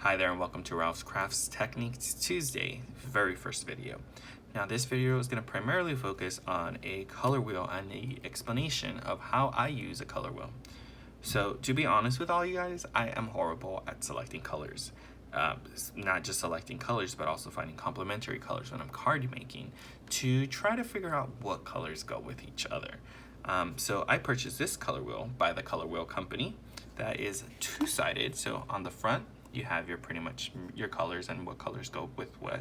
Hi there and welcome to Ralph's Crafts Techniques Tuesday, very first video. Now this video is going to primarily focus on a color wheel and the explanation of how I use a color wheel. So to be honest with all you guys, I am horrible at selecting colors. Not just selecting colors, but also finding complementary colors when I'm card making to try to figure out what colors go with each other. So I purchased this color wheel by the Color Wheel Company that is two-sided. So on the front, you have your pretty much your colors and what colors go with what.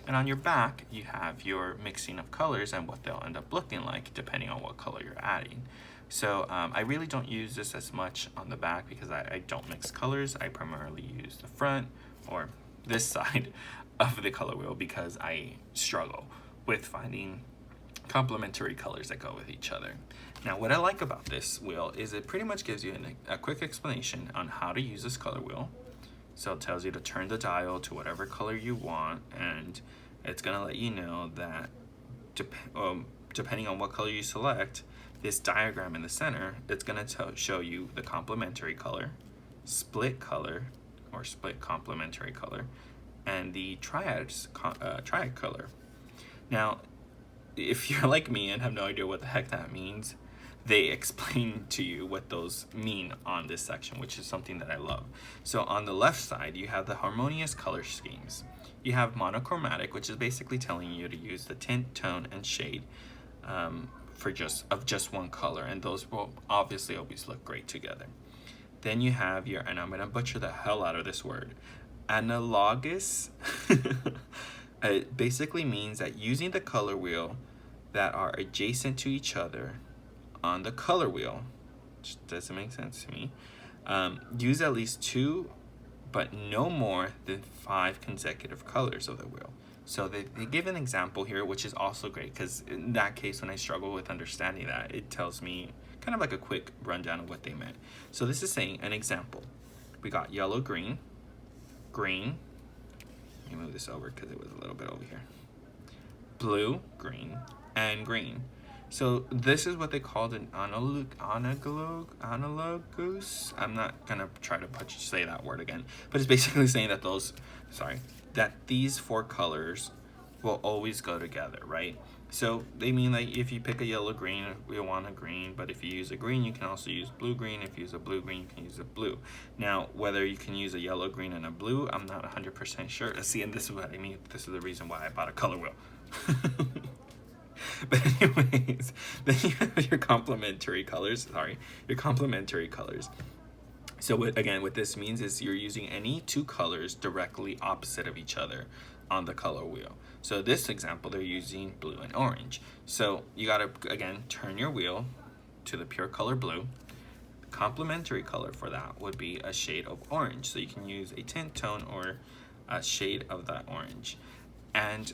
And on your back, you have your mixing of colors and what they'll end up looking like depending on what color you're adding. So I really don't use this as much on the back because I don't mix colors. I primarily use the front or this side of the color wheel because I struggle with finding complementary colors that go with each other. Now what I like about this wheel is it pretty much gives you a quick explanation on how to use this color wheel. So it tells you to turn the dial to whatever color you want, and it's gonna let you know that depending on what color you select, this diagram in the center, it's gonna show you the complementary color, split color, or split complementary color, and the triad color. Now, if you're like me and have no idea what the heck that means, they explain to you what those mean on this section, which is something that I love. So on the left side, you have the harmonious color schemes. You have monochromatic, which is basically telling you to use the tint, tone, and shade for just one color, and those will obviously always look great together. Then you have your, and I'm gonna butcher the hell out of this word, analogous. It basically means that using the color wheel that are adjacent to each other on the color wheel, which doesn't make sense to me, use at least 2 but no more than 5 consecutive colors of the wheel. So they give an example here, which is also great because in that case, when I struggle with understanding that, it tells me kind of like a quick rundown of what they meant. So this is saying an example. We got yellow, green, green. Let me move this over because it was a little bit over here. Blue, green, and green. So this is what they called an analogous. I'm not gonna try to say that word again, but it's basically saying that that these 4 colors will always go together, right? So they mean like if you pick a yellow green, we want a green, but if you use a green, you can also use blue green. If you use a blue green, you can use a blue. Now, whether you can use a yellow green and a blue, I'm not 100% sure. See, and this is what I mean. This is the reason why I bought a color wheel. But anyways, then you have your complementary colors. So what this means is you're using any 2 colors directly opposite of each other on the color wheel. So this example, they're using blue and orange. So you gotta, again, turn your wheel to the pure color blue. The complementary color for that would be a shade of orange. So you can use a tint, tone, or a shade of that orange. And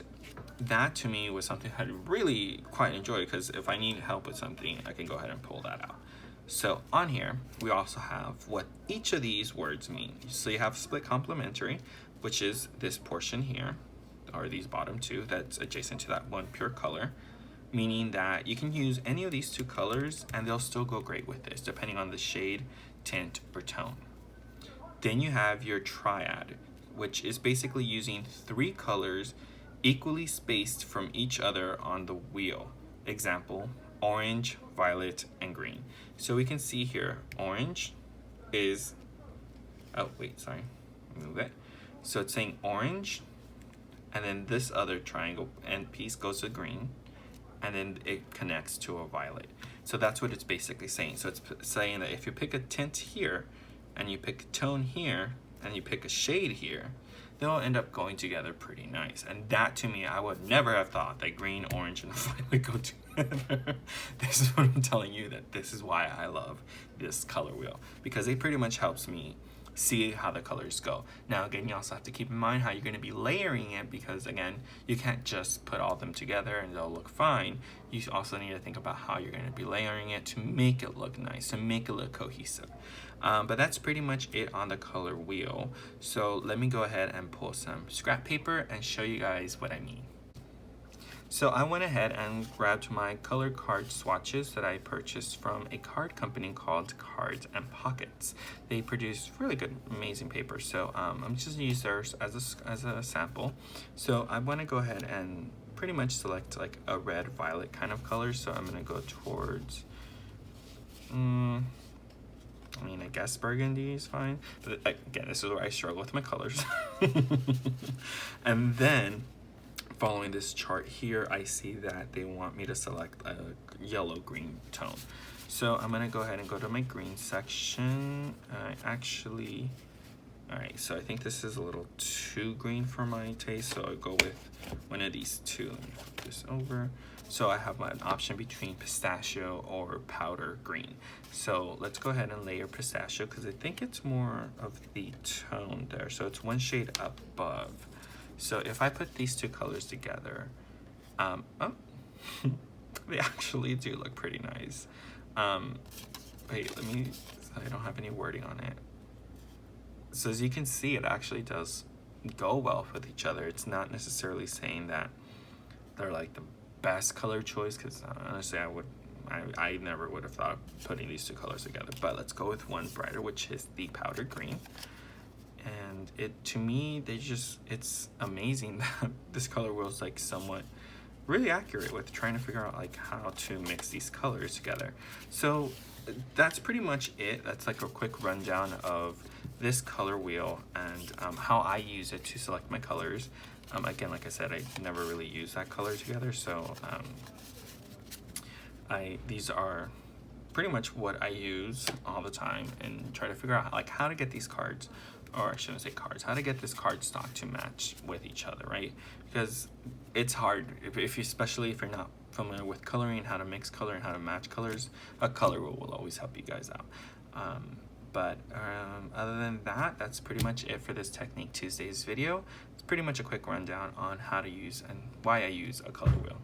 that to me was something I really quite enjoy because if I need help with something, I can go ahead and pull that out. So on here, we also have what each of these words mean. So you have split complementary, which is this portion here, or these bottom 2 that's adjacent to that one pure color, meaning that you can use any of these 2 colors and they'll still go great with this, depending on the shade, tint, or tone. Then you have your triad, which is basically using 3 colors equally spaced from each other on the wheel. Example, orange, violet, and green. So we can see here, orange is, move it. So it's saying orange, and then this other triangle and piece goes to green, and then it connects to a violet. So that's what it's basically saying. So it's saying that if you pick a tint here, and you pick a tone here, and you pick a shade here, they'll end up going together pretty nice. And that to me, I would never have thought that green, orange, and violet go together. This is what I'm telling you, that this is why I love this color wheel, because it pretty much helps me see how the colors go. Now again, you also have to keep in mind how you're going to be layering it, because again, you can't just put all of them together and they'll look fine. You also need to think about how you're going to be layering it to make it look nice, to make it look cohesive. But that's pretty much it on the color wheel. So let me go ahead and pull some scrap paper and show you guys what I mean. So I went ahead and grabbed my color card swatches that I purchased from a card company called Cards and Pockets. They produce really good, amazing paper. So I'm just gonna use theirs as a sample. So I want to go ahead and pretty much select like a red violet kind of color. So I'm gonna go towards, I mean, I guess burgundy is fine. But again, this is where I struggle with my colors. And then following this chart here, I see that they want me to select a yellow-green tone. So I'm gonna go ahead and go to my green section. All right, so I think this is a little too green for my taste, so I'll go with one of these two. Let me flip this over. So I have an option between pistachio or powder green. So let's go ahead and layer pistachio because I think it's more of the tone there. So it's one shade above. So if I put these two colors together, oh, they actually do look pretty nice. Wait, let me, I don't have any wording on it. So as you can see, it actually does go well with each other. It's not necessarily saying that they're like the best color choice, because honestly, I never would have thought of putting these two colors together. But let's go with one brighter, which is the powder green. And it, to me, it's amazing that this color wheel is like somewhat really accurate with trying to figure out like how to mix these colors together. So that's pretty much it. That's like a quick rundown of this color wheel and how I use it to select my colors. Again, like I said, I never really use that color together, so these are pretty much what I use all the time and try to figure out like how to get these cards, or I shouldn't say cards, how to get this card stock to match with each other, right? Because it's hard, especially if you're not familiar with coloring, how to mix color and how to match colors, a color wheel will always help you guys out. But other than that, that's pretty much it for this Technique Tuesdays video. It's pretty much a quick rundown on how to use and why I use a color wheel.